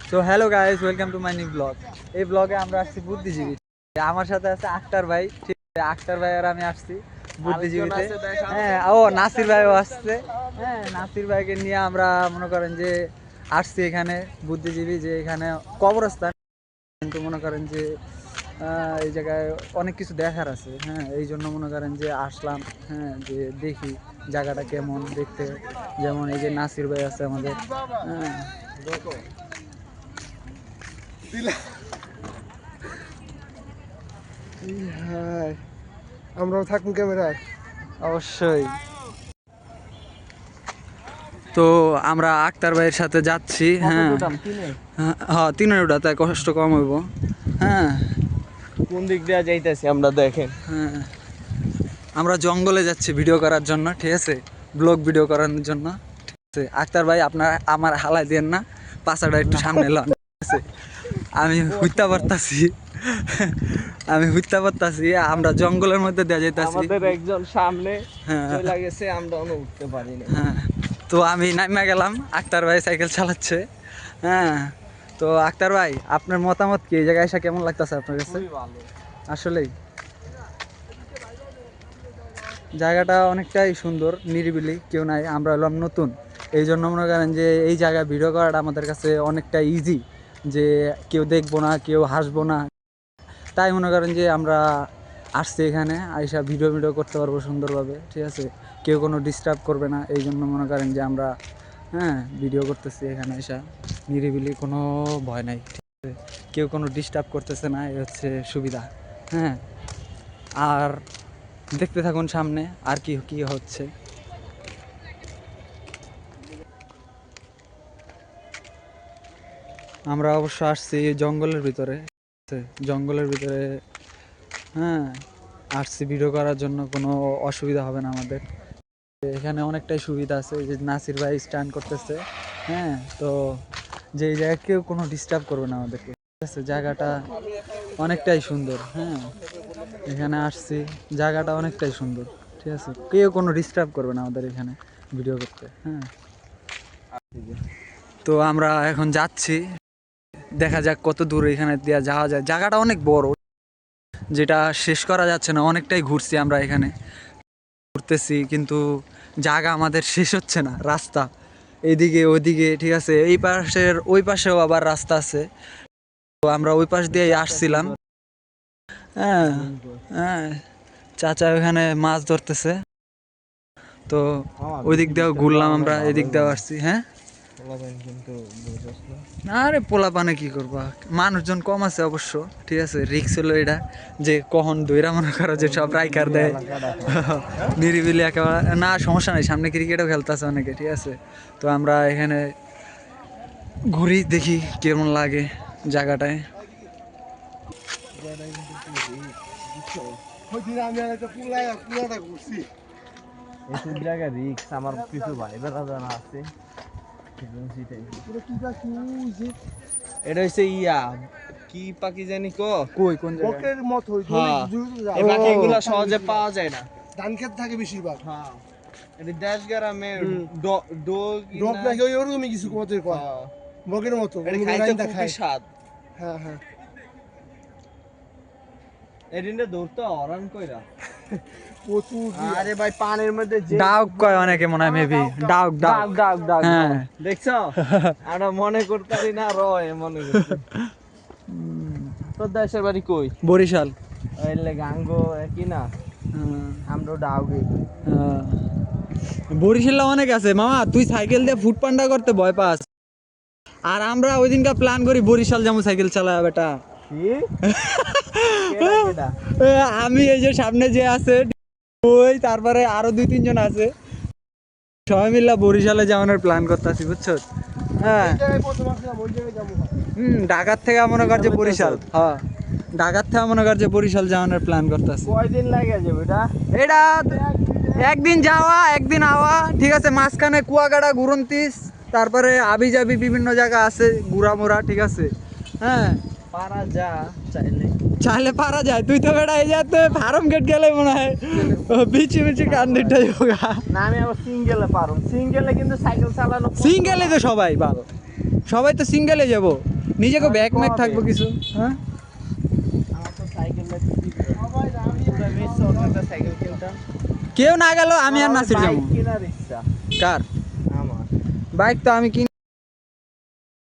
So hello guys, welcome to my new blog. এই ব্লগে আমরা আসছি বুদ্ধিজীবী। আমার সাথে আছে আক্তার ভাই, ঠিক আছে? আক্তার ভাই আর আমি আসছি বুদ্ধিজীবীতে। হ্যাঁ, ও নাসির ভাইও আসছে। হ্যাঁ, নাসির ভাইকে নিয়ে আমরা মনে করেন যে আসছি এখানে বুদ্ধিজীবী, যে এখানে কবরস্থান, কিন্তু মনে করেন যে এই জায়গায় অনেক কিছু দেখার আছে। হ্যাঁ, এই জন্য মনে করেন যে আসলাম। হ্যাঁ, যে দেখি জায়গাটা কেমন দেখতে। যেমন এই যে নাসির ভাই আছে আমাদের। হ্যাঁ, আমরাও থাকুন ক্যামেরায় অবশ্যই। তো আমরা আক্তার ভাইয়ের সাথে যাচ্ছি। হ্যাঁ হ্যাঁ, তিনের ওটা, তাই কষ্ট কম হইব। হ্যাঁ, কোন দিক দিয়ে যাইতেছি আমরা দেখেন। হ্যাঁ, আমরা জঙ্গলে যাচ্ছি ভিডিও করার জন্য, ঠিক আছে? ব্লগ ভিডিও করানোর জন্য, ঠিক আছে? আক্তার ভাই আপনার আমার হালাই দেন না, পাছাটা একটু সামনে লন, ঠিক আছে? আমি হুইতে পারতাছি, আমরা জঙ্গলের মধ্যে দিয়ে যাইতাছি। আমাদের একজন সামনে হ্যাঁ চলে গেছে, আমরা উঠতে পারি না। হ্যাঁ, তো আমি নামিয়া গেলাম, আক্তার ভাই সাইকেল চালাচ্ছে। হ্যাঁ, তো আক্তার ভাই আপনার মতামত কি, এই জায়গায় এসে কেমন লাগতেছে আপনার কাছে? ভালো। আসলেই জায়গাটা অনেকটাই সুন্দর, নিরিবিলি, কেউ নাই, আমরা হলাম নতুন। এই জন্য মনে করেন যে এই জায়গায় ভিডিও করাটা আমাদের কাছে অনেকটা ইজি, যে কেউ দেখবো না, কেউ হাসবো না। তাই মনে করেন যে আমরা আসছি এখানে, আইসা ভিডিও করতে পারবো সুন্দরভাবে, ঠিক আছে? কেউ কোনো ডিস্টার্ব করবে না, এই জন্য মনে করেন যে আমরা ভিডিও করতেছি এখানে এসা। নিরিবিলি, কোনো ভয় নাই, ঠিক আছে? কেউ কোনো ডিস্টার্ব করতেছে না, এই হচ্ছে সুবিধা। হ্যাঁ, আর দেখতে থাকুন সামনে আর কি কি হচ্ছে। আমরা অবশ্য আসছি জঙ্গলের ভিতরে, জঙ্গলের ভিতরে। হ্যাঁ, আসছি ভিডিও করার জন্য, কোনো অসুবিধা হবে না আমাদের। এখানে অনেকটাই সুবিধা আছে, যে নাসির ভাই স্ট্যান্ড করতেছে। হ্যাঁ, তো যে এই জায়গায় কেউ কোনো ডিস্টার্ব করবে না আমাদেরকে, ঠিক আছে? জায়গাটা অনেকটাই সুন্দর। হ্যাঁ, এখানে আসছি, জায়গাটা অনেকটাই সুন্দর, ঠিক আছে? কেউ কোনো ডিস্টার্ব করবে না আমাদের এখানে ভিডিও করতে। হ্যাঁ, তো আমরা এখন যাচ্ছি, দেখা যাক কত দূর এখানে দিয়ে যাওয়া যায়। জায়গাটা অনেক বড়, যেটা শেষ করা যাচ্ছে না। অনেকটাই ঘুরছি আমরা এখানে, ঘুরতেছি, কিন্তু জায়গা আমাদের শেষ হচ্ছে না। রাস্তা এইদিকে ওইদিকে, ঠিক আছে? এই পাশের ওই পাশেও আবার রাস্তা আছে, তো আমরা ওই পাশ দিয়ে আসছিলাম। হ্যাঁ হ্যাঁ, চাচা ওখানে মাছ ধরতেছে, তো ওই দিক দিয়েও ঘুরলাম আমরা, এদিক দিয়েও আসছি। হ্যাঁ, আরে পোলাপানে কি করবা, মানুষজন কম আছে অবশ্য, ঠিক আছে? রিক্স হলো এটা, যে কখন দইরা মনে করো যে সব রাইকার দেয়। নিরিবিলি একেবারে না, সমস্যা নাই, সামনে ক্রিকেটও খেলতেছে অনেকে, ঠিক আছে? তো আমরা এখানে ঘুরি, দেখি কেমন লাগে জায়গাটায়। এইসব জায়গায় রিক্স, আমার কিছু ভাই বেড়া আছে। এটা হচ্ছে ইয়া, কি পাখি জানি কই কোন জায়গায়? এই পাখিগুলো সহজে পাওয়া যায় না। ধান ক্ষেত থাকে বেশিরভাগ। হ্যাঁ, এটা দেশ গ্রামে ডগ নাকি ওই ওরকমই কিছু মতো কয়, বগের মতো খায় স্বাদ। হ্যাঁ হ্যাঁ, এদিনটা ধরতে অরান কইরা। প্রচুর। আরে ভাই, পানির মধ্যে ডাউক কয় অনেকে, মনে হয় মেবি ডাউক। হ্যাঁ, দেখছো? আমরা মনে করতারি না, রয় মনে করছি। তোর দেশের বাড়ি কই? বরিশাল। এলে গাঙ্গো একই না, আমরা ডাউগে। বরিশালে অনেক আছে মামা, তুই সাইকেল দিয়ে ফুট পান্ডা করতে ভয় পাস, আর আমরা ওই দিনকার প্ল্যান করি বরিশাল যাবো সাইকেল চালা। বেটা আমি, এই যে সামনে যে আছে ওই, তারপরে আরো 2-3 জন আছে, সবাই মিলে বরিশালে যাওয়ানোর প্ল্যান করতেছি, বুঝছো? হ্যাঁ, ঢাকার থেকে মনে কর যে বরিশাল, হ্যাঁ ঢাকার থেকে মনে কর যে বরিশাল যাওয়ানোর প্ল্যান করতেছি। কয়দিন লাগে যাবে এটা? একদিন যাওয়া একদিন আওয়া, ঠিক আছে? মাঝখানে কুয়াকাটা, গুরন্তিস, তারপরে আবি যাবি, বিভিন্ন জায়গা আছে ঘুরামোরা, ঠিক আছে? হ্যাঁ, পারা যা চাইলে চাইলে পারা যায়। তুই তো বেটা এই যাতে ফার্ম গেট গেলে মনে হয় বিচি কান্দিটা যোগা না। আমি আবার সিঙ্গেলে পারুম, সিঙ্গেলে কিন্তু সাইকেল চালানো সিঙ্গেলে তো সবাই ভালো, সবাই তো সিঙ্গেলে যাবো। নিজেকে ব্যাগ ম্যাগ থাকবো কিছু, হ্যাঁ? আমার তো সাইকেল লাগবে পুরো মিস একটা সাইকেল কিনতাম কেউ না গেল আমি আর নাসির যাবো। বাইক কেনার ইচ্ছা কার আমার বাইক তো আমি কিন